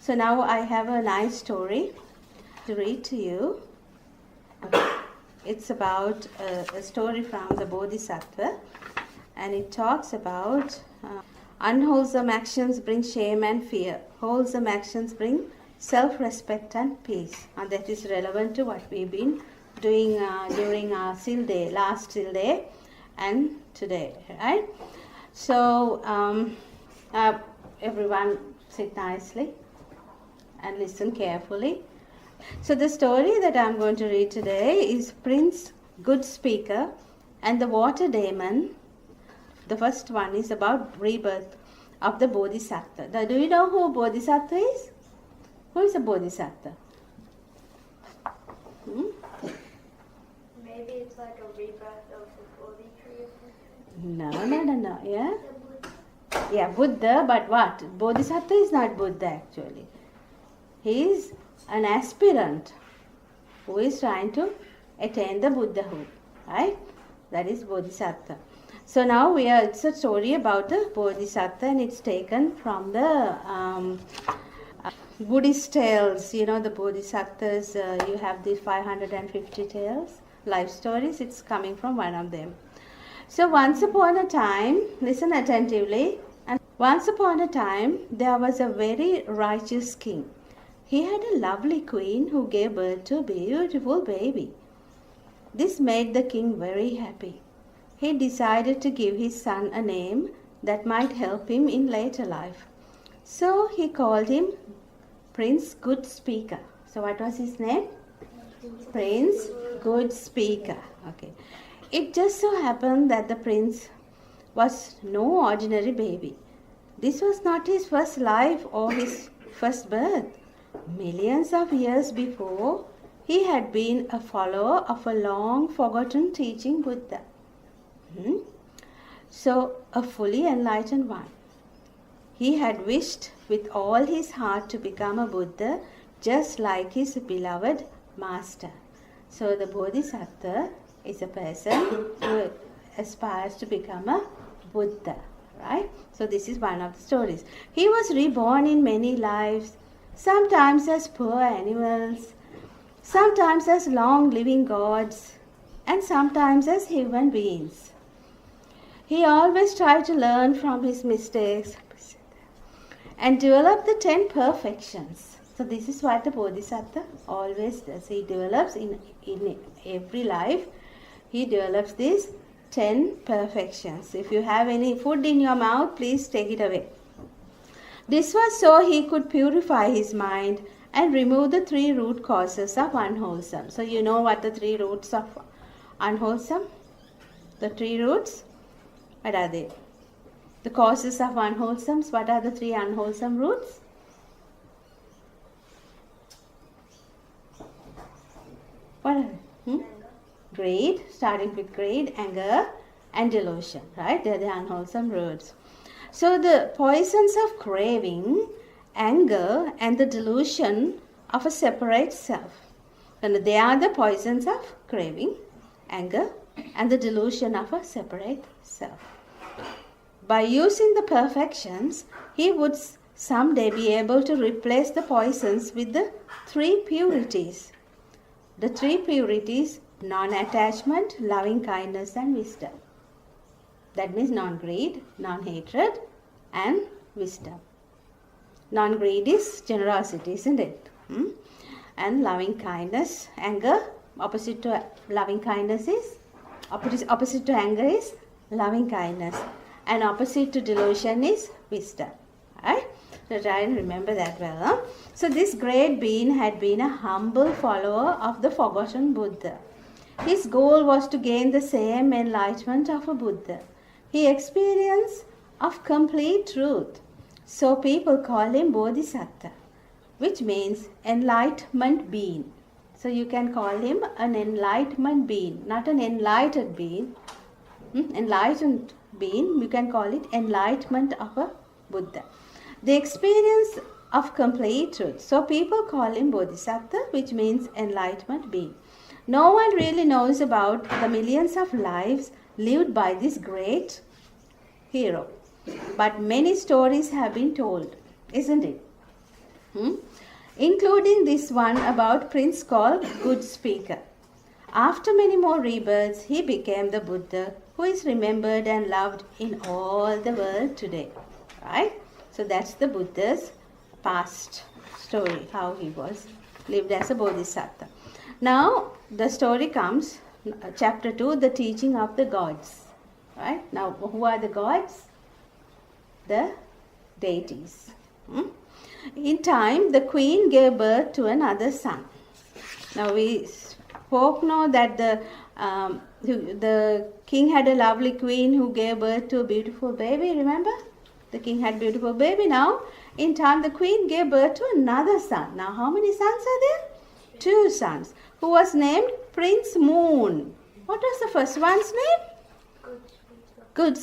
So now I have a nice story to read to you. It's about a story from the Bodhisattva, and it talks about unwholesome actions bring shame and fear. Wholesome actions bring self-respect and peace. And that is relevant to what we've been doing during our Seal Day, last Seal Day and today, right? So everyone sit nicely and listen carefully. So the story that I'm going to read today is Prince Good Speaker and the Water Demon. The first one is about rebirth of the Bodhisattva. Do you know who Bodhisattva is? Who is a Bodhisattva? Maybe it's like a rebirth of the Bodhi tree or something? No. Yeah? Yeah, Buddha, but what? Bodhisattva is not Buddha actually. He is an aspirant who is trying to attain the Buddhahood, right? That is Bodhisattva. So now it's a story about the Bodhisattva, and it's taken from the Buddhist tales. You know, the Bodhisattvas, you have the 550 tales, life stories. It's coming from one of them. So once upon a time, listen attentively, and once upon a time there was a very righteous king. He had a lovely queen who gave birth to a beautiful baby. This made the king very happy. He decided to give his son a name that might help him in later life. So he called him Prince Good Speaker. So what was his name? Prince Good Speaker. Okay. It just so happened that the prince was no ordinary baby. This was not his first life or his first birth. Millions of years before, he had been a follower of a long forgotten teaching Buddha. So, a fully enlightened one. He had wished with all his heart to become a Buddha, just like his beloved master. So, the Bodhisattva is a person who aspires to become a Buddha, right? So, this is one of the stories. He was reborn in many lives, sometimes as poor animals, sometimes as long-living gods, and sometimes as human beings. He always tried to learn from his mistakes and develop the 10 perfections. So this is what the Bodhisattva always does. He develops in every life, he develops these 10 perfections. If you have any food in your mouth, please take it away. This was so he could purify his mind and remove the 3 root causes of unwholesome. So you know what the 3 roots of unwholesome? The 3 roots? What are they? The causes of unwholesome. What are the 3 unwholesome roots? What are they? Greed, starting with greed, anger and delusion, right? They are the unwholesome roots. So the poisons of craving, anger and the delusion of a separate self. And they are the poisons of craving, anger and the delusion of a separate self. By using the perfections, he would someday be able to replace the poisons with the 3 purities. The 3 purities: non-attachment, loving kindness and wisdom. That means non-greed, non-hatred and wisdom. Non-greed is generosity, isn't it? And loving kindness, anger, opposite to loving kindness is, opposite to anger is loving kindness. And opposite to delusion is wisdom. Right? So try and remember that well. Huh? So this great being had been a humble follower of the forgotten Buddha. His goal was to gain the same enlightenment of a Buddha. He experienced of complete truth. So people call him Bodhisattva, which means enlightenment being. So you can call him an enlightenment being, not an enlightened being. Enlightened being, you can call it enlightenment of a Buddha. The experience of complete truth. So people call him Bodhisattva, which means enlightenment being. No one really knows about the millions of lives lived by this great hero. But many stories have been told, isn't it? Including this one about prince called Good Speaker. After many more rebirths, he became the Buddha who is remembered and loved in all the world today. Right? So that's the Buddha's past story, how he was lived as a Bodhisattva. Now the story comes, chapter 2, the teaching of the gods. Right? Now who are the gods? The deities. In time, the queen gave birth to another son. Now we spoke now that the king had a lovely queen who gave birth to a beautiful baby. Remember? The king had beautiful baby. Now, in time, the queen gave birth to another son. Now, how many sons are there? 2 sons. Who was named Prince Moon. What was the first one's name? Good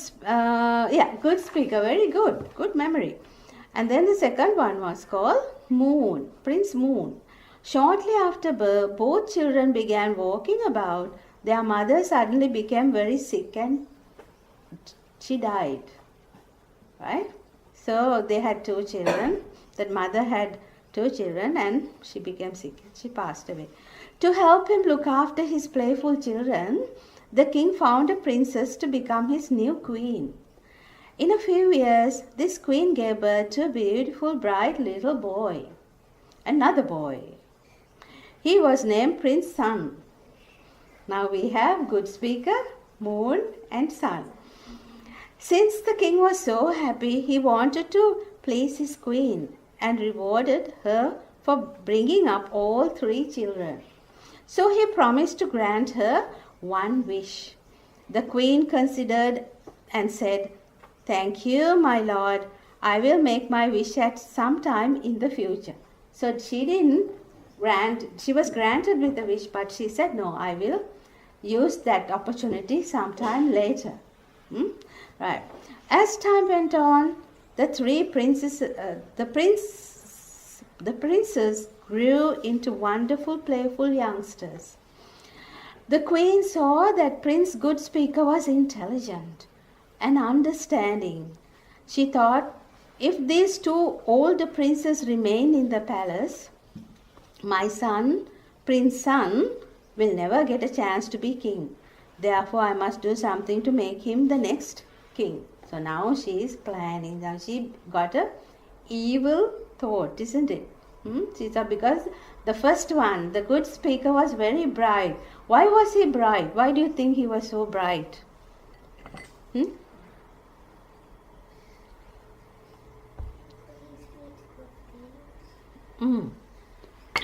Speaker. Very good. Good memory. And then the second one was called Moon, Prince Moon. Shortly after birth, both children began walking about. Their mother suddenly became very sick and she died. Right? So they had 2 children. That mother had 2 children and she became sick. She passed away. To help him look after his playful children, the king found a princess to become his new queen. In a few years, this queen gave birth to a beautiful, bright little boy. Another boy. He was named Prince Sun. Now we have Good Speaker, Moon and Sun. Since the king was so happy, he wanted to please his queen and rewarded her for bringing up all 3 children. So he promised to grant her one wish. The queen considered and said, "Thank you, my lord. I will make my wish at some time in the future." So she was granted with a wish, but she said, "No, I will use that opportunity sometime later." Right. As time went on, the princes grew into wonderful, playful youngsters. The queen saw that Prince Good Speaker was intelligent and understanding. She thought, if these 2 older princes remain in the palace, my son, Prince Sun, will never get a chance to be king. Therefore, I must do something to make him the next king. So now she is planning. Now she got a evil thought, isn't it? She thought, because the first one, the Good Speaker, was very bright. Why was he bright? Why do you think he was so bright?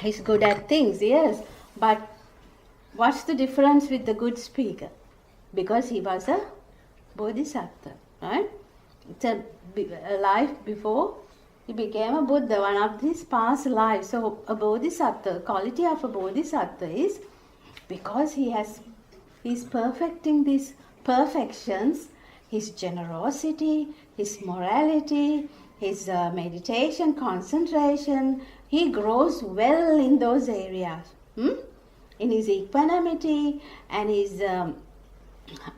He's good at things, yes. But what's the difference with the Good Speaker? Because he was a Bodhisattva, right? It's a life before he became a Buddha, one of his past lives. So a Bodhisattva, quality of a Bodhisattva is because he's perfecting these perfections, his generosity, his morality, his meditation, concentration. He grows well in those areas. In his equanimity and his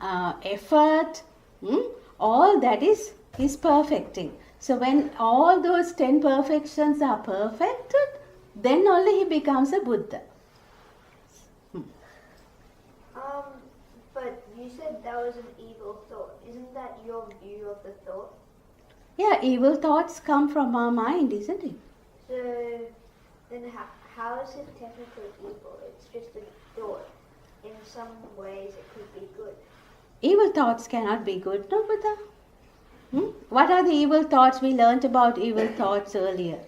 effort, all that is perfecting. So when all those 10 perfections are perfected, then only he becomes a Buddha. But you said that was an evil thought. Isn't that your view of the thought? Yeah, evil thoughts come from our mind, isn't it? So then how is it technically evil? It's just a thought. In some ways it could be good. Evil thoughts cannot be good, no, Buddha? What are the evil thoughts? We learnt about evil thoughts earlier.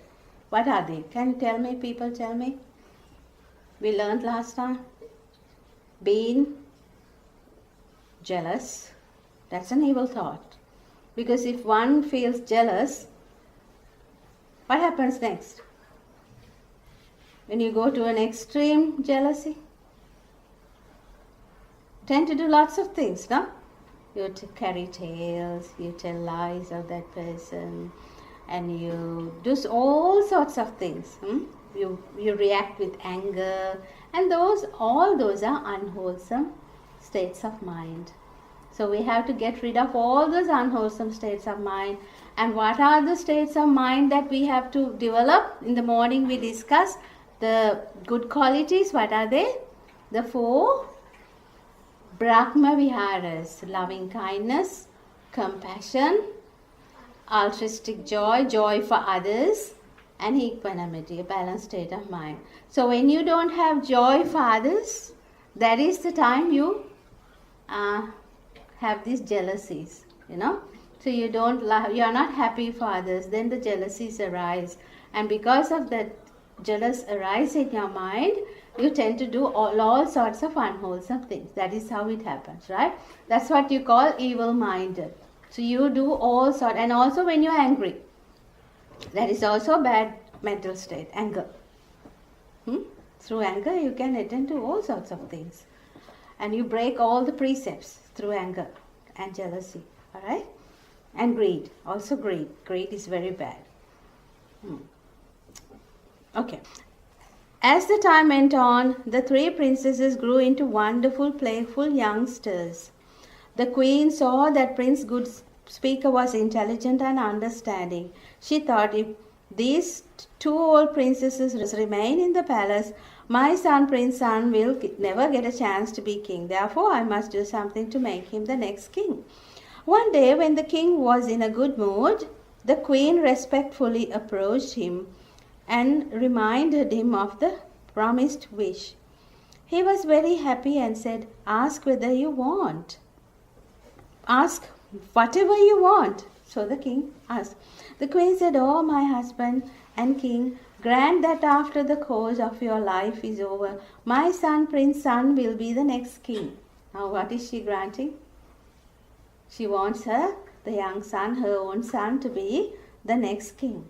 What are they? Can you tell me, people tell me? We learnt last time. Being jealous. That's an evil thought. Because if one feels jealous, what happens next? When you go to an extreme jealousy, tend to do lots of things, no? You carry tales, you tell lies of that person, and you do all sorts of things. You react with anger, and all those are unwholesome states of mind. So we have to get rid of all those unwholesome states of mind. And what are the states of mind that we have to develop? In the morning we discussed the good qualities. What are they? The 4 Brahma Viharas: loving kindness, compassion, altruistic joy, joy for others, and equanimity, a balanced state of mind. So when you don't have joy for others, that is the time you have these jealousies, So you don't love, you are not happy for others, then the jealousies arise. And because of that jealous arise in your mind, you tend to do all sorts of unwholesome things. That is how it happens, right? That's what you call evil-minded. So you do all sorts, and also when you're angry, that is also a bad mental state, anger. Through anger you can attend to all sorts of things. And you break all the precepts through anger and jealousy, all right? And greed, also greed. Greed is very bad. Okay. As the time went on, the 3 princesses grew into wonderful, playful youngsters. The queen saw that Prince Good Speaker was intelligent and understanding. She thought, if these 2 old princesses remain in the palace, my son, Prince Sun, will never get a chance to be king. Therefore, I must do something to make him the next king. One day, when the king was in a good mood, the queen respectfully approached him and reminded him of the promised wish. He was very happy and said, "Ask whether you want. Ask whatever you want." So the king asked. The queen said, "Oh, my husband and king, grant that after the course of your life is over, my son, Prince Sun, will be the next king." Now what is she granting? She wants the young son, her own son, to be the next king.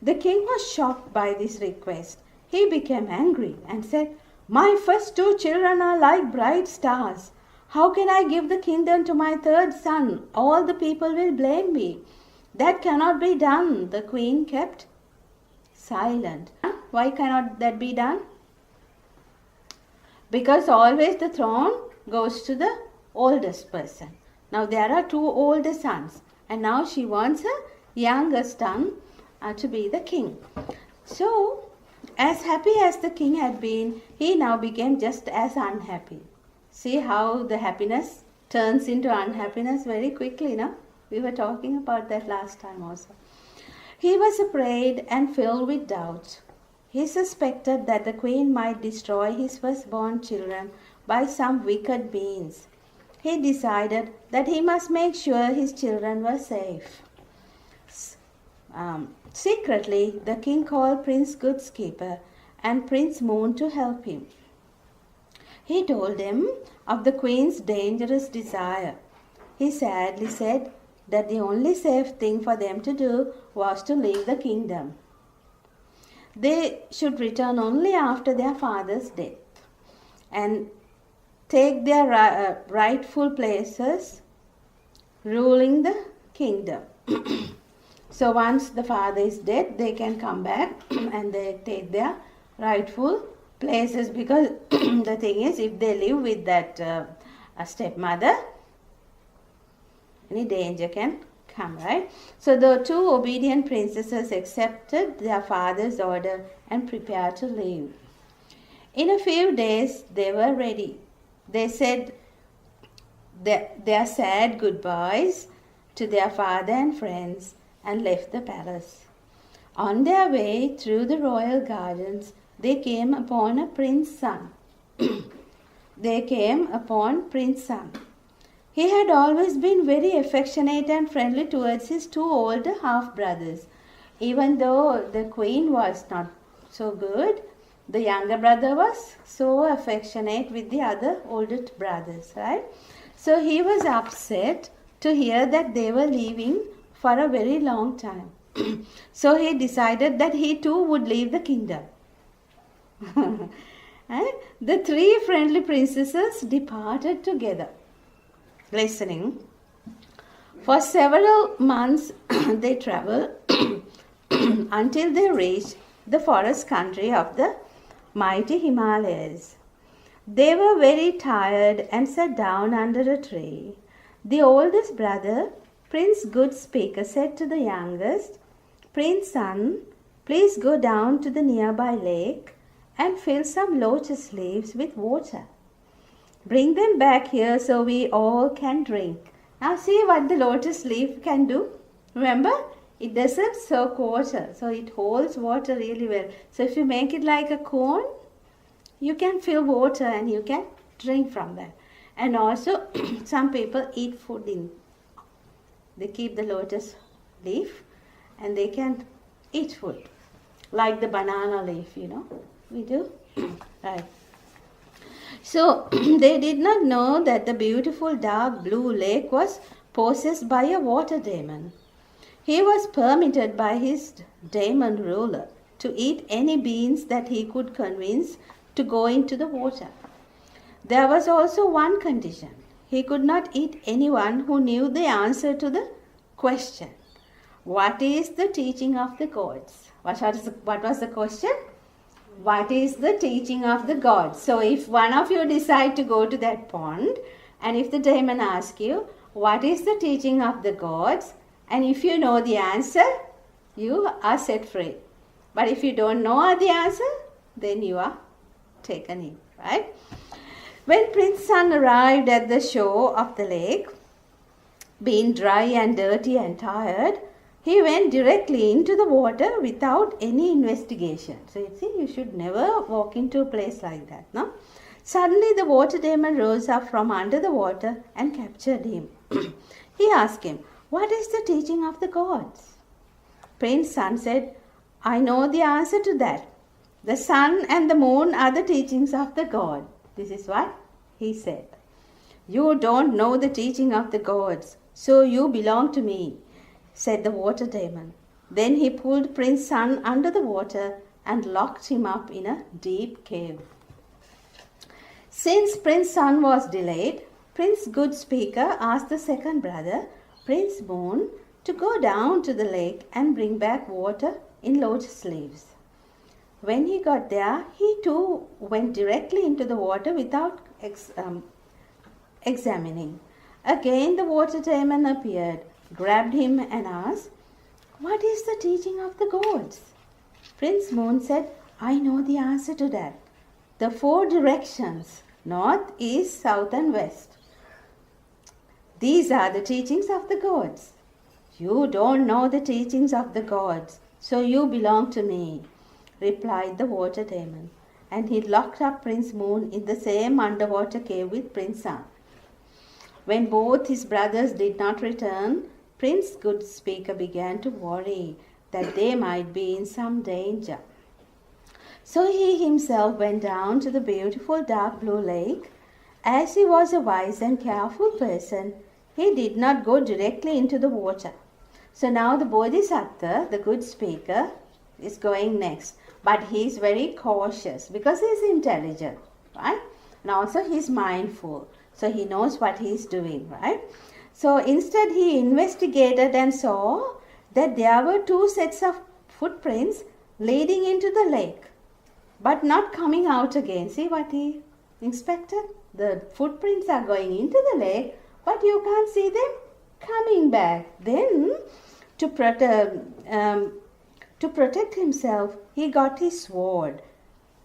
The king was shocked by this request. He became angry and said, "My first 2 children are like bright stars. How can I give the kingdom to my 3rd son? All the people will blame me. That cannot be done." The queen kept silent. Why cannot that be done? Because always the throne goes to the oldest person. Now there are 2 older sons, and now she wants her youngest son to be the king. So, as happy as the king had been, he now became just as unhappy. See how the happiness turns into unhappiness very quickly, no? We were talking about that last time also. He was afraid and filled with doubt. He suspected that the queen might destroy his firstborn children by some wicked means. He decided that he must make sure his children were safe. Secretly, the king called Prince Goodskeeper and Prince Moon to help him. He told them of the queen's dangerous desire. He sadly said that the only safe thing for them to do was to leave the kingdom. They should return only after their father's death and take their rightful places ruling the kingdom. So once the father is dead, they can come back and they take their rightful places, because the thing is, if they live with that stepmother, any danger can come, right? So the 2 obedient princesses accepted their father's order and prepared to leave. In a few days, they were ready. They said their sad goodbyes to their father and friends and left the palace. On their way through the royal gardens, they came upon a prince's son. He had always been very affectionate and friendly towards his 2 older half-brothers. Even though the queen was not so good, the younger brother was so affectionate with the other older brothers, right? So he was upset to hear that they were leaving for a very long time. So he decided that he too would leave the kingdom. And the 3 friendly princesses departed together. Listening. For several months they travelled until they reached the forest country of the mighty Himalayas. They were very tired and sat down under a tree. The oldest brother, Prince Good Speaker, said to the youngest, Prince Son, please go down to the nearby lake and fill some lotus leaves with water. Bring them back here so we all can drink. Now see what the lotus leaf can do. Remember, it doesn't soak water, so it holds water really well. So if you make it like a cone, you can fill water and you can drink from that. And also, some people eat food in. They keep the lotus leaf and they can eat food. Like the banana leaf, we do. Right. So, they did not know that the beautiful dark blue lake was possessed by a water demon. He was permitted by his demon ruler to eat any beings that he could convince to go into the water. There was also one condition. He could not eat anyone who knew the answer to the question. What is the teaching of the gods? What was the question? What is the teaching of the gods? So if one of you decide to go to that pond, and if the demon asks you, what is the teaching of the gods? And if you know the answer, you are set free. But if you don't know the answer, then you are taken in, right? When Prince Sun arrived at the shore of the lake, being dry and dirty and tired, he went directly into the water without any investigation. So you see, you should never walk into a place like that, no? Suddenly the water demon rose up from under the water and captured him. He asked him, what is the teaching of the gods? Prince Sun said, I know the answer to that. The sun and the moon are the teachings of the god. This is what he said. You don't know the teaching of the gods, so you belong to me, said the water demon. Then he pulled Prince Sun under the water and locked him up in a deep cave. Since Prince Sun was delayed, Prince Good Speaker asked the second brother, Prince Moon, to go down to the lake and bring back water in lotus leaves. When he got there, he too went directly into the water without examining. Again the water demon appeared, grabbed him and asked, what is the teaching of the gods? Prince Moon said, I know the answer to that. The 4 directions, north, east, south and west. These are the teachings of the gods. You don't know the teachings of the gods, so you belong to me, replied the water demon. And he locked up Prince Moon in the same underwater cave with Prince Sun. When both his brothers did not return, Prince Good Speaker began to worry that they might be in some danger. So he himself went down to the beautiful dark blue lake. As he was a wise and careful person, he did not go directly into the water. So now the Bodhisattva, the good speaker, is going next. But he is very cautious because he is intelligent, right? And also he is mindful. So he knows what he is doing, right? So instead he investigated and saw that there were 2 sets of footprints leading into the lake, but not coming out again. See what he inspected? The footprints are going into the lake, but you can't see them coming back. Then to protect himself, he got his sword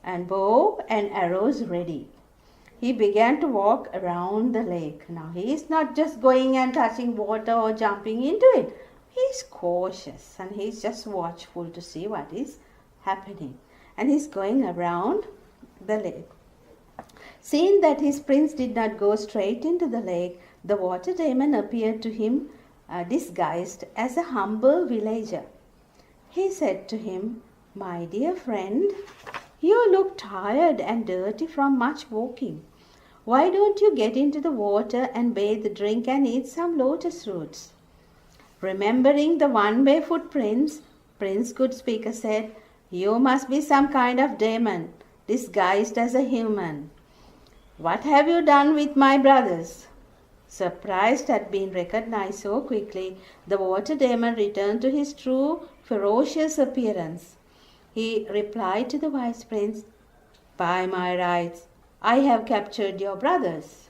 and bow and arrows ready. He began to walk around the lake. Now he is not just going and touching water or jumping into it. He is cautious and he is just watchful to see what is happening. And he is going around the lake. Seeing that his prince did not go straight into the lake, the water demon appeared to him disguised as a humble villager. He said to him, my dear friend, you look tired and dirty from much walking. Why don't you get into the water and bathe, drink and eat some lotus roots? Remembering the one-way footprints, Prince Good Speaker said, you must be some kind of demon disguised as a human. What have you done with my brothers? Surprised at being recognized so quickly, the water demon returned to his true ferocious appearance. He replied to the wise prince, by my rights, I have captured your brothers.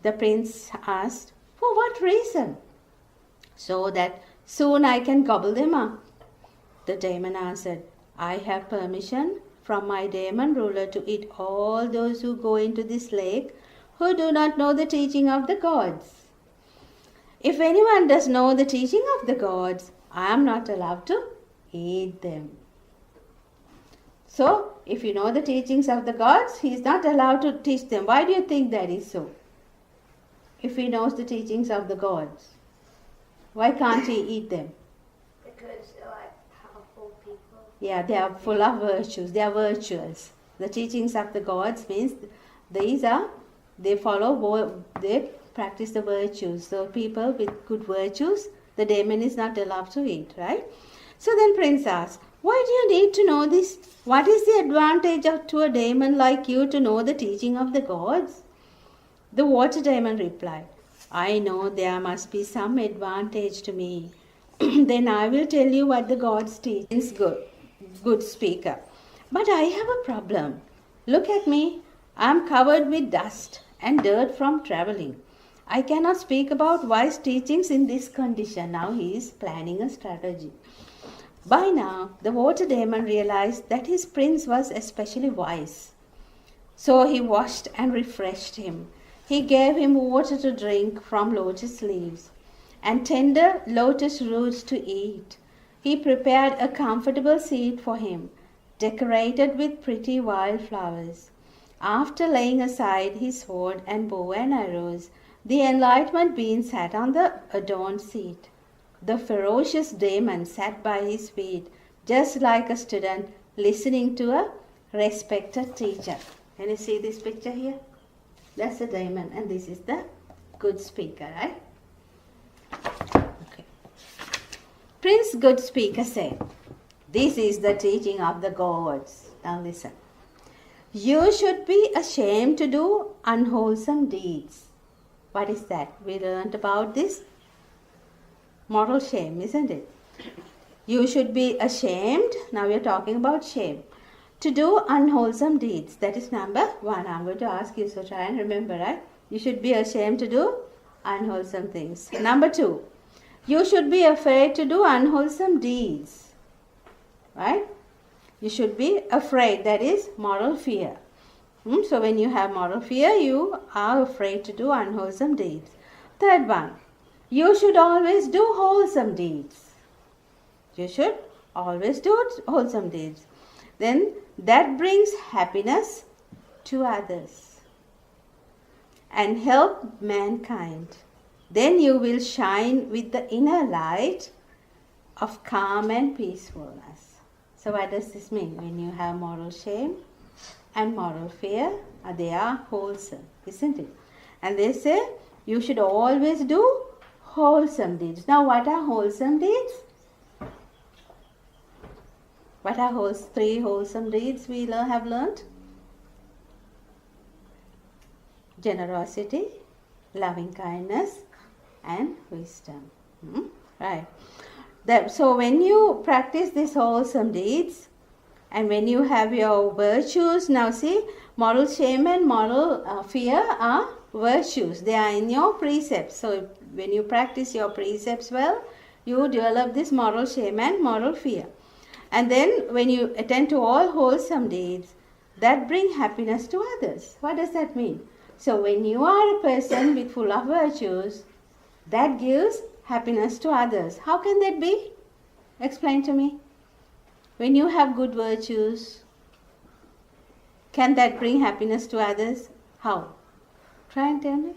The prince asked, for what reason? So that soon I can gobble them up. The demon answered, I have permission from my demon ruler to eat all those who go into this lake who do not know the teaching of the gods. If anyone does know the teaching of the gods, I am not allowed to eat them. So, if you know the teachings of the gods, he is not allowed to teach them. Why do you think that is so? If he knows the teachings of the gods, why can't he eat them? Because they're like powerful people. Yeah, they are full of virtues. They are virtuous. The teachings of the gods means they practice the virtues. So people with good virtues, the demon is not allowed to eat, right? So then Prince asked, why do you need to know this? What is the advantage to a demon like you to know the teaching of the gods? The water demon replied, I know there must be some advantage to me. Then I will tell you what the gods teach. It's good speaker. But I have a problem. Look at me. I am covered with dust and dirt from traveling. I cannot speak about wise teachings in this condition. Now he is planning a strategy. By now, the water demon realized that his prince was especially wise. So he washed and refreshed him. He gave him water to drink from lotus leaves and tender lotus roots to eat. He prepared a comfortable seat for him, decorated with pretty wildflowers. After laying aside his sword and bow and arrows, the enlightenment being sat on the adorned seat. The ferocious demon sat by his feet, just like a student listening to a respected teacher. Can you see this picture here? That's the demon, and this is the good speaker, right? Okay. Prince Good Speaker said, this is the teaching of the gods. Now listen. You should be ashamed to do unwholesome deeds. What is that? We learned about this. Moral shame, isn't it? You should be ashamed. Now we are talking about shame. To do unwholesome deeds. That is number 1. I'm going to ask you, so try and remember, right? You should be ashamed to do unwholesome things. Number 2. You should be afraid to do unwholesome deeds. Right? You should be afraid. That is moral fear. So when you have moral fear, you are afraid to do unwholesome deeds. Third one. You should always do wholesome deeds. You should always do wholesome deeds. Then that brings happiness to others and help mankind. Then you will shine with the inner light of calm and peacefulness. So what does this mean? When you have moral shame and moral fear, they are wholesome, isn't it? And they say you should always do wholesome deeds. Now what are wholesome deeds? What are 3 wholesome deeds we have learned? Generosity, loving kindness, and wisdom. Right. So when you practice these wholesome deeds, and when you have your virtues, now see, moral shame and moral fear are virtues. They are in your precepts. So when you practice your precepts well, you develop this moral shame and moral fear. And then when you attend to all wholesome deeds, that bring happiness to others. What does that mean? So when you are a person with full of virtues, that gives happiness to others. How can that be? Explain to me. When you have good virtues, can that bring happiness to others? How? Try and tell me.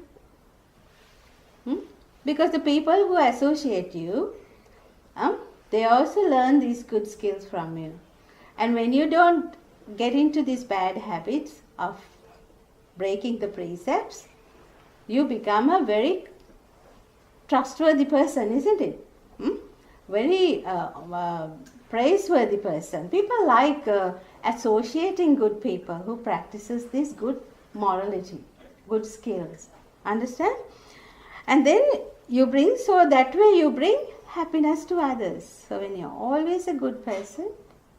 Because the people who associate you, they also learn these good skills from you. And when you don't get into these bad habits of breaking the precepts, you become a very trustworthy person, isn't it? Very praiseworthy person. People like associating good people who practices this good morality, good skills. Understand? And then you bring, so that way you bring happiness to others. So when you're always a good person,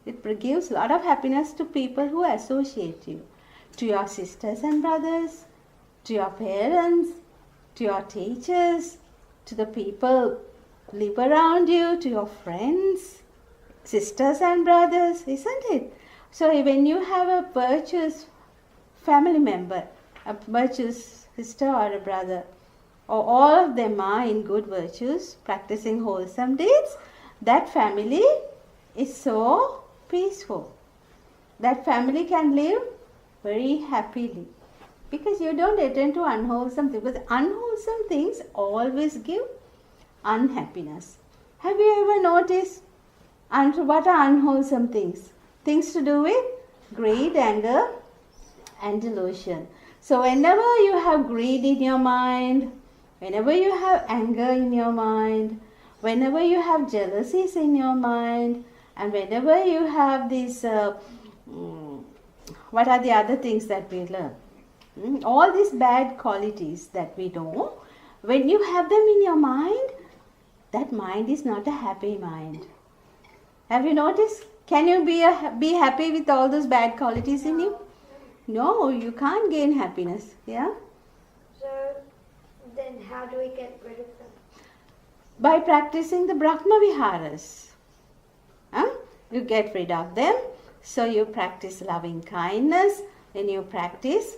it gives a lot of happiness to people who associate you. to your sisters and brothers, to your parents, to your teachers, to the people live around you, to your friends, sisters and brothers, isn't it? So when you have a virtuous family member, a virtuous sister or a brother, or all of them are in good virtues, practicing wholesome deeds, that family is so peaceful. That family can live very happily. Because you don't attend to unwholesome things. Because unwholesome things always give unhappiness. Have you ever noticed what are unwholesome things? Things to do with greed, anger, and delusion. So whenever you have greed in your mind, whenever you have anger in your mind, whenever you have jealousies in your mind, and whenever you have these, what are the other things that we learn? All these bad qualities that we know, when you have them in your mind, that mind is not a happy mind. Have you noticed? Can you be happy with all those bad qualities in you? No, you can't gain happiness. Yeah? So then how do we get rid of them? By practicing the Brahma Viharas. You get rid of them. So you practice loving kindness, then you practice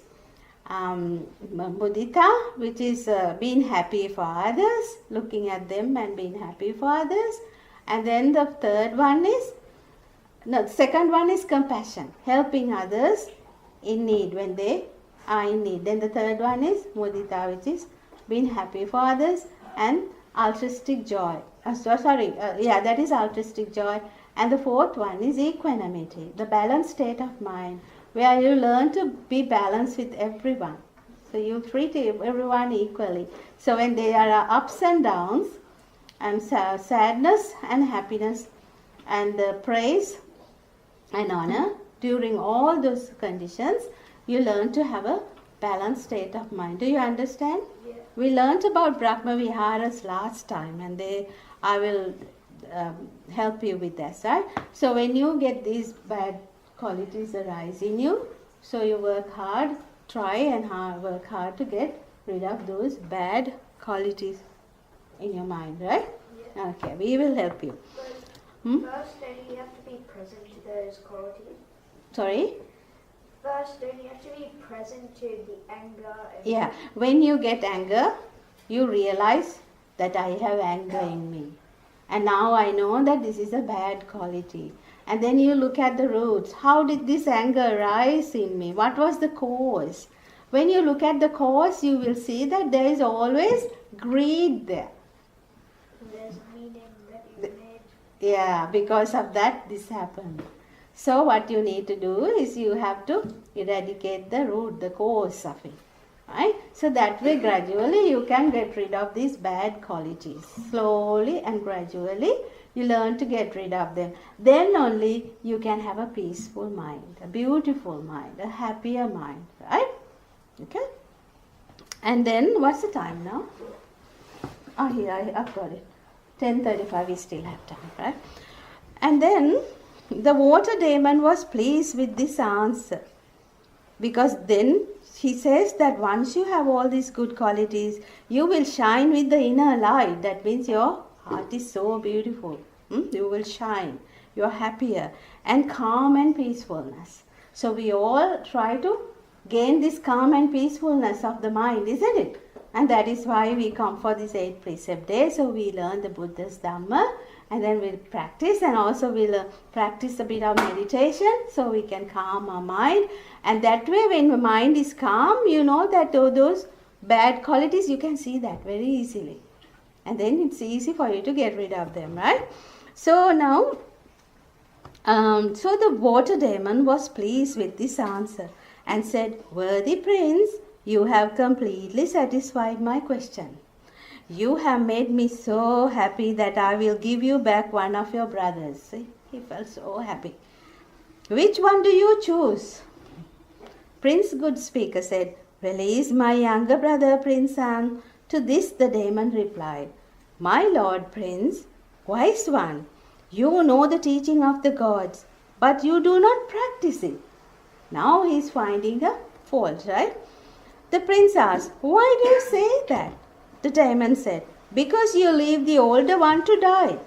mudita, which is being happy for others, looking at them and being happy for others. And then the second one is compassion, helping others in need when they are in need. Then the third one is mudita, which is being happy for others, and altruistic joy. That is altruistic joy. And the fourth one is equanimity, the balanced state of mind, where you learn to be balanced with everyone. So you treat everyone equally. So when there are ups and downs, and sadness and happiness, and praise and honor, during all those conditions, you learn to have a balanced state of mind. Do you understand? Yeah. We learnt about Brahma Viharas last time, and I will help you with that, right? So when you get these bad qualities arise in you, so you work hard, try and work hard to get rid of those bad qualities in your mind, right? Yeah. Okay, we will help you. But first, don't you have to be present to those qualities? Sorry? First, don't you have to be present to the anger? Yeah, when you get anger, you realize that I have anger in me. And now I know that this is a bad quality. And then you look at the roots. How did this anger rise in me? What was the cause? When you look at the cause, you will see that there is always greed there. There's meaning that you made. Yeah, because of that, this happened. So what you need to do is you have to eradicate the root, the cause of it. Right? So that way gradually you can get rid of these bad qualities. Slowly and gradually you learn to get rid of them. Then only you can have a peaceful mind, a beautiful mind, a happier mind. Right? Okay? And then what's the time now? Here I've got it. 10:35, we still have time, right? And then the water demon was pleased with this answer, because then he says that once you have all these good qualities, you will shine with the inner light. That means your heart is so beautiful. You will shine. You're happier and calm and peacefulness. So we all try to gain this calm and peacefulness of the mind, isn't it? And that is why we come for this 8 precept day. So we learn the Buddha's Dhamma, and then we'll practice, and also we'll practice a bit of meditation so we can calm our mind. And that way when the mind is calm, you know that those bad qualities, you can see that very easily. And then it's easy for you to get rid of them, right? So now, so the water demon was pleased with this answer and said, "Worthy prince, you have completely satisfied my question. You have made me so happy that I will give you back one of your brothers." See, he felt so happy. "Which one do you choose?" Prince Good Speaker said, "Release my younger brother, Prince Ang." To this the demon replied, "My lord Prince, wise one, you know the teaching of the gods, but you do not practice it. Now he is finding a fault, right? The prince asked, "Why do you say that?" The demon said, "Because you leave the older one to die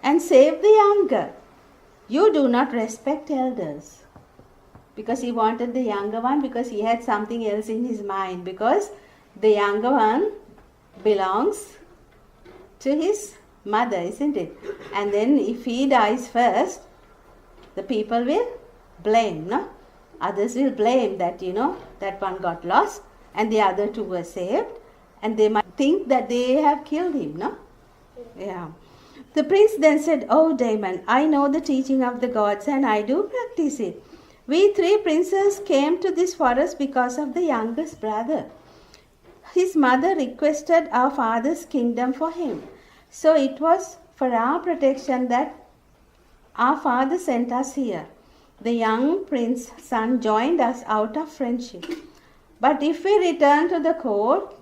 and save the younger. You do not respect elders." Because he wanted the younger one, because he had something else in his mind, because the younger one belongs to his mother, isn't it? And then if he dies first, the people will blame, no? Others will blame that, that one got lost and the other two were saved, and they might think that they have killed him, no? Yeah. The prince then said, "Oh, demon, I know the teaching of the gods and I do practice it. We 3 princes came to this forest because of the youngest brother. His mother requested our father's kingdom for him. So it was for our protection that our father sent us here. The young prince's son joined us out of friendship. But if we return to the court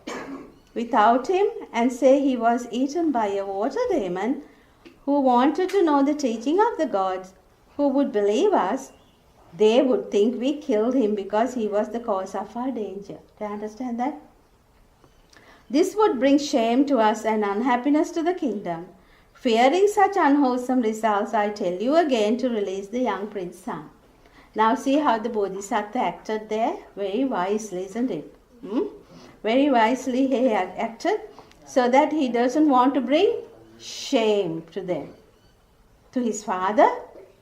without him and say he was eaten by a water demon who wanted to know the teaching of the gods, who would believe us? They would think we killed him because he was the cause of our danger." Do you understand that? "This would bring shame to us and unhappiness to the kingdom. Fearing such unwholesome results, I tell you again to release the young prince's son." Now see how the Bodhisattva acted there? Very wisely, isn't it? Very wisely he acted, so that he doesn't want to bring shame to them, to his father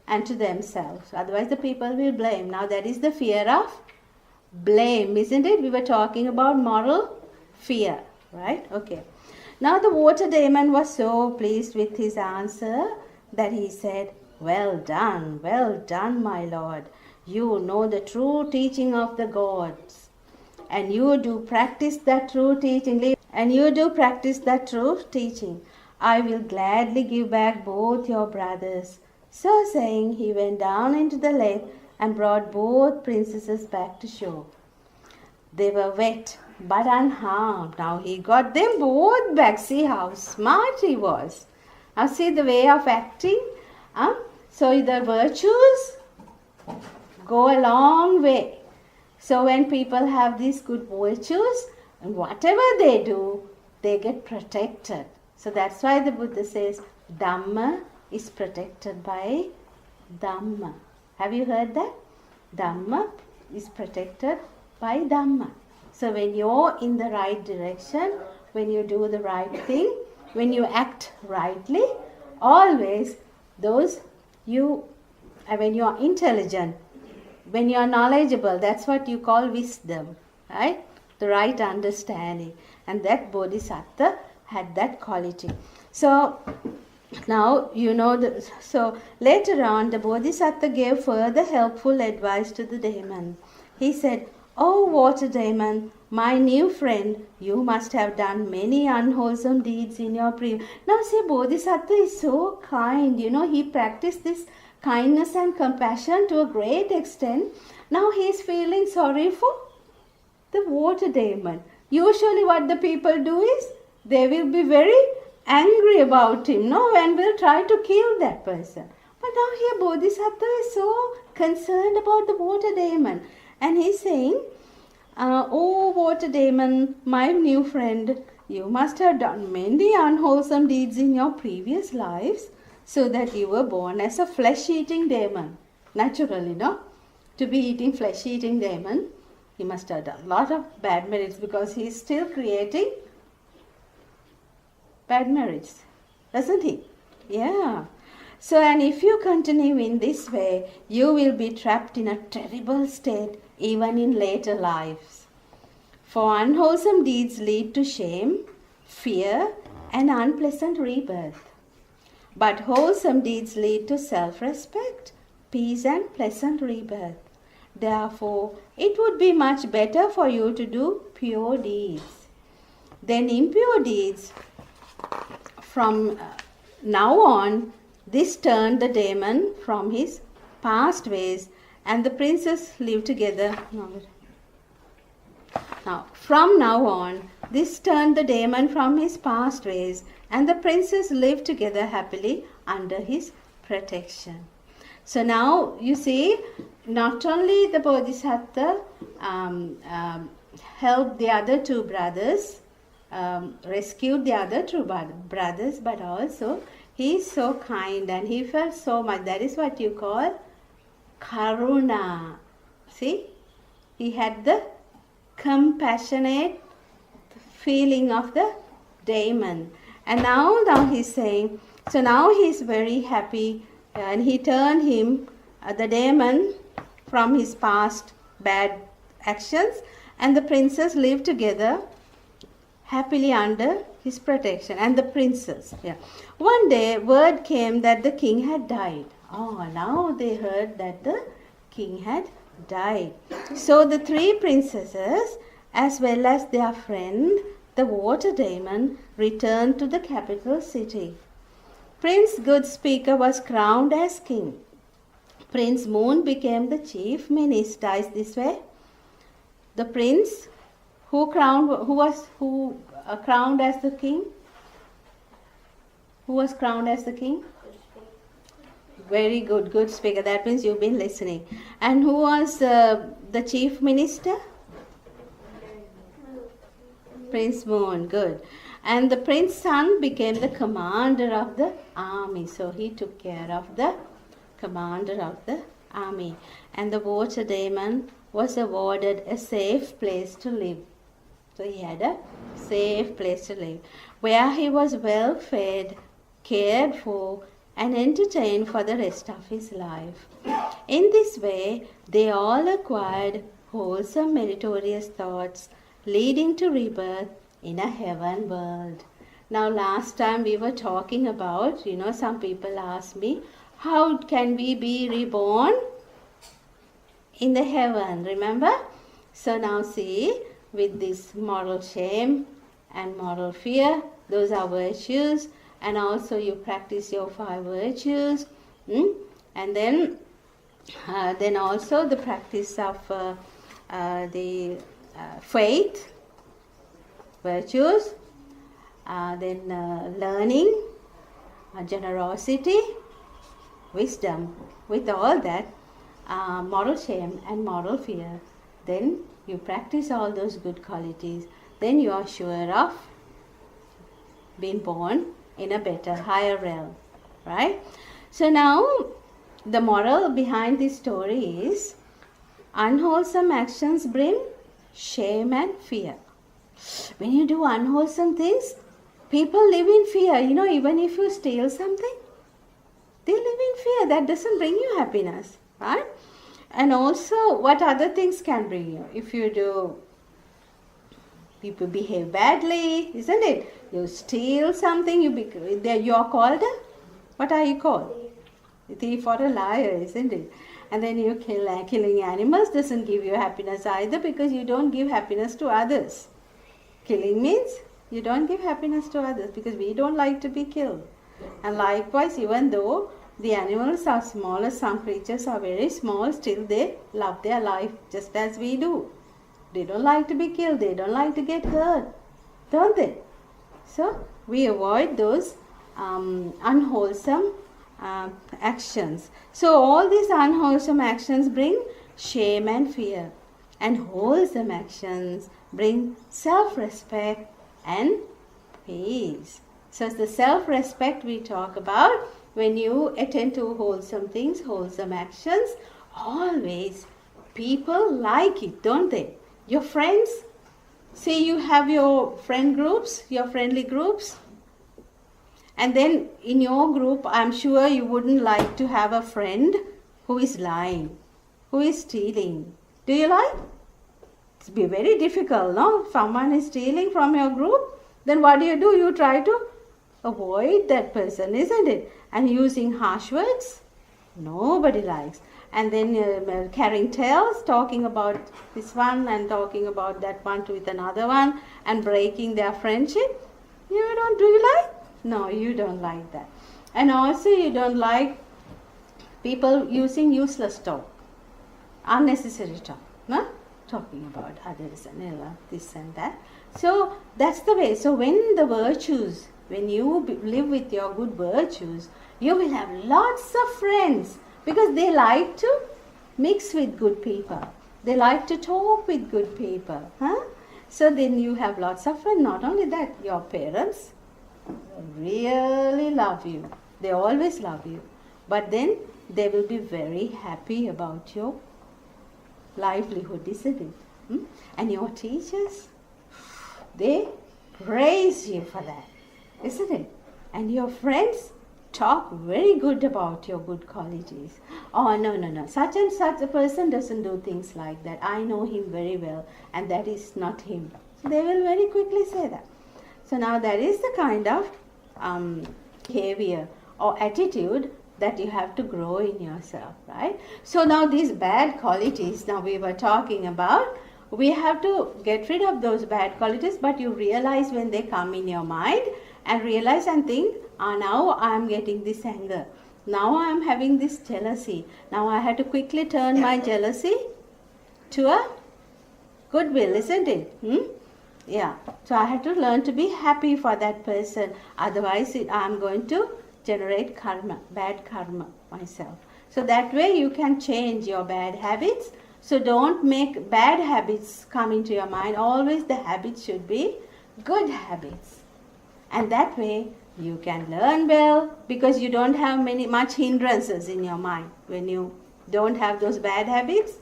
and to themselves. Otherwise the people will blame. Now that is the fear of blame, isn't it? We were talking about moral fear, right? Okay. Now the water demon was so pleased with his answer that he said, well done, my lord. You know the true teaching of the gods, and you do practice that true teaching. I will gladly give back both your brothers." So saying, he went down into the lake and brought both princesses back to shore. They were wet but unharmed. Now he got them both back. See how smart he was. Now see the way of acting. So the virtues go a long way. So when people have these good virtues, and whatever they do, they get protected. So that's why the Buddha says Dhamma is protected by Dhamma. Have you heard that? Dhamma is protected by Dhamma. So when you're in the right direction, when you do the right thing, when you act rightly, always when you are intelligent, when you are knowledgeable, that's what you call wisdom, right? The right understanding. And that Bodhisattva had that quality. So now so later on the Bodhisattva gave further helpful advice to the demon. He said, "Oh water demon, my new friend, you must have done many unwholesome deeds in your previous..." Now see, Bodhisattva is so kind, he practiced this kindness and compassion to a great extent. Now he is feeling sorry for the water demon. Usually what the people do is, they will be very angry about him, and will try to kill that person. But now here Bodhisattva is so concerned about the water demon. And he's saying, "Oh water demon, my new friend, you must have done many unwholesome deeds in your previous lives, so that you were born as a flesh-eating demon." Naturally, to be eating flesh-eating demon, he must have done a lot of bad merits, because he is still creating bad merits, doesn't he? Yeah. So, and if you continue in this way, you will be trapped in a terrible state even in later lives. For unwholesome deeds lead to shame, fear, and unpleasant rebirth. But wholesome deeds lead to self-respect, peace, and pleasant rebirth. Therefore, it would be much better for you to do pure deeds than impure deeds. From now on, this turned the demon from his past ways, and the princes lived together. Now, from now on, this turned the demon from his past ways, and the princes lived together happily under his protection. So now, you see, not only the Bodhisattva helped the other two brothers, rescued the other two brothers, but also he is so kind and he felt so much. That is what you call karuna. See, he had the compassionate feeling of the daemon. And now he's saying, so now he's very happy and he turned him, the daemon, from his past bad actions, and the princess lived together happily under his protection. And the princess, one day word came that the king had died. Oh, now they heard that the king had died. So the three princesses, as well as their friend, the water daemon, returned to the capital city. Prince Good Speaker was crowned as king. Prince Moon became the chief minister. Is this way? The prince who was crowned as the king? Who was crowned as the king? Very good, good speaker. That means you've been listening. And who was the chief minister? Prince Moon, good. And the prince's son became the commander of the army. So he took care of the commander of the army. And the water daemon was awarded a safe place to live. So he had a safe place to live, where he was well fed, cared for, and entertained for the rest of his life. In this way, they all acquired wholesome meritorious thoughts, leading to rebirth in a heaven world. Now, last time we were talking about, some people asked me, how can we be reborn in the heaven? Remember? So now see, with this moral shame and moral fear, those are virtues, and also you practice your 5 virtues, and then also the practice of the faith, virtues, then learning, generosity, wisdom. With all that, moral shame and moral fear, then you practice all those good qualities, then you are sure of being born in a better, higher realm, right? So now, the moral behind this story is, unwholesome actions bring shame and fear. When you do unwholesome things, people live in fear. Even if you steal something, they live in fear. That doesn't bring you happiness, right? And also, what other things can bring you? If you do, people behave badly, isn't it? You steal something, you are called what are you called? A thief or a liar, isn't it? And then you killing animals doesn't give you happiness either, because you don't give happiness to others. Killing means you don't give happiness to others, because we don't like to be killed. And likewise, even though the animals are smaller, some creatures are very small, still they love their life just as we do. They don't like to be killed, they don't like to get hurt, don't they? So we avoid those unwholesome actions. So all these unwholesome actions bring shame and fear, and wholesome actions bring self-respect and peace. So it's the self-respect we talk about. When you attend to wholesome things, wholesome actions, always people like it, don't they? Your friends, say you have your friend groups, your friendly groups, and then in your group, I'm sure you wouldn't like to have a friend who is lying, who is stealing. Do you like? It's be very difficult, no? If someone is stealing from your group, then what do? You try to avoid that person, isn't it? And using harsh words, nobody likes. And then carrying tales, talking about this one and talking about that one with another one, and breaking their friendship. Do you like? No, you don't like that. And also you don't like people using useless talk, unnecessary talk, no? Talking about others and this and that. So that's the way. So when the virtues, when you live with your good virtues, you will have lots of friends, because they like to mix with good people. They like to talk with good people. So then you have lots of friends. Not only that, your parents really love you. They always love you. But then they will be very happy about your livelihood, isn't it? And your teachers, they praise you for that, isn't it? And your friends talk very good about your good qualities. Oh, no. Such and such a person doesn't do things like that. I know him very well, and that is not him. So they will very quickly say that. So now that is the kind of behavior or attitude that you have to grow in yourself, right? So now these bad qualities, now we were talking about, we have to get rid of those bad qualities, but you realize when they come in your mind and realize and think, now I am getting this anger. Now I am having this jealousy. Now I have to quickly turn my jealousy to a goodwill, isn't it? Yeah. So I have to learn to be happy for that person. Otherwise, I am going to generate karma, bad karma myself. So that way you can change your bad habits. So don't make bad habits come into your mind. Always the habits should be good habits. And that way you can learn well, because you don't have much hindrances in your mind. When you don't have those bad habits,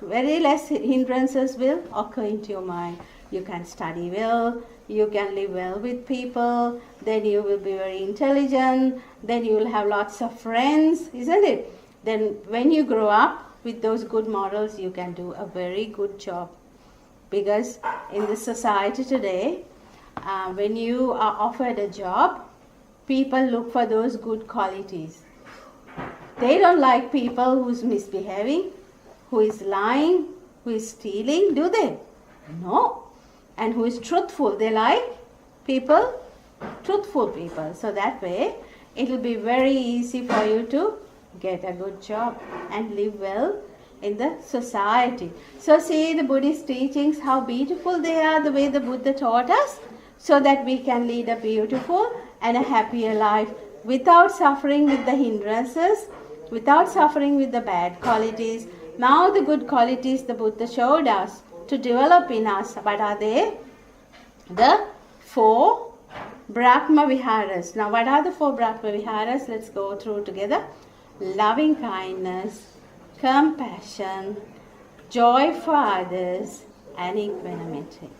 very less hindrances will occur into your mind. You can study well, you can live well with people, then you will be very intelligent, then you will have lots of friends, isn't it? Then when you grow up with those good models, you can do a very good job. Because in the society today, when you are offered a job, people look for those good qualities. They don't like people who's misbehaving, who is lying, who is stealing, do they? No. And who is truthful. They like people, truthful people. So that way, it will be very easy for you to get a good job and live well in the society. So see the Buddhist teachings, how beautiful they are, the way the Buddha taught us, so that we can lead a beautiful and a happier life without suffering with the hindrances, without suffering with the bad qualities. Now the good qualities the Buddha showed us to develop in us. What are they? The 4 Brahma Viharas. Now what are the 4 Brahma Viharas? Let's go through together. Loving kindness, compassion, joy for others, and equanimity.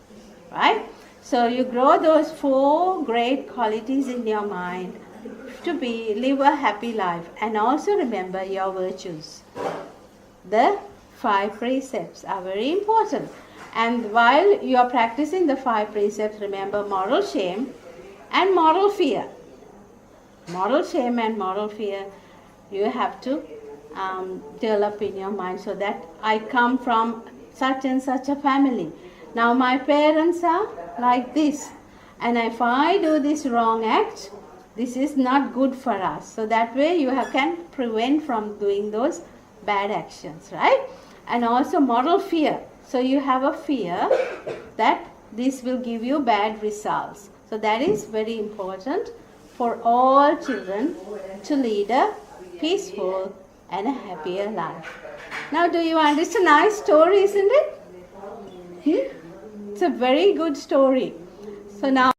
Right? So you grow those 4 great qualities in your mind to live a happy life. And also remember your virtues. The 5 precepts are very important. And while you are practicing the 5 precepts, remember moral shame and moral fear. Moral shame and moral fear you have to develop in your mind, so that I come from such and such a family. Now my parents are like this, and if I do this wrong act, this is not good for us. So that way you can prevent from doing those bad actions, right? And also moral fear. So you have a fear that this will give you bad results. So that is very important for all children to lead a peaceful and a happier life. Now do you understand? Nice story, isn't it? It's a very good story. So now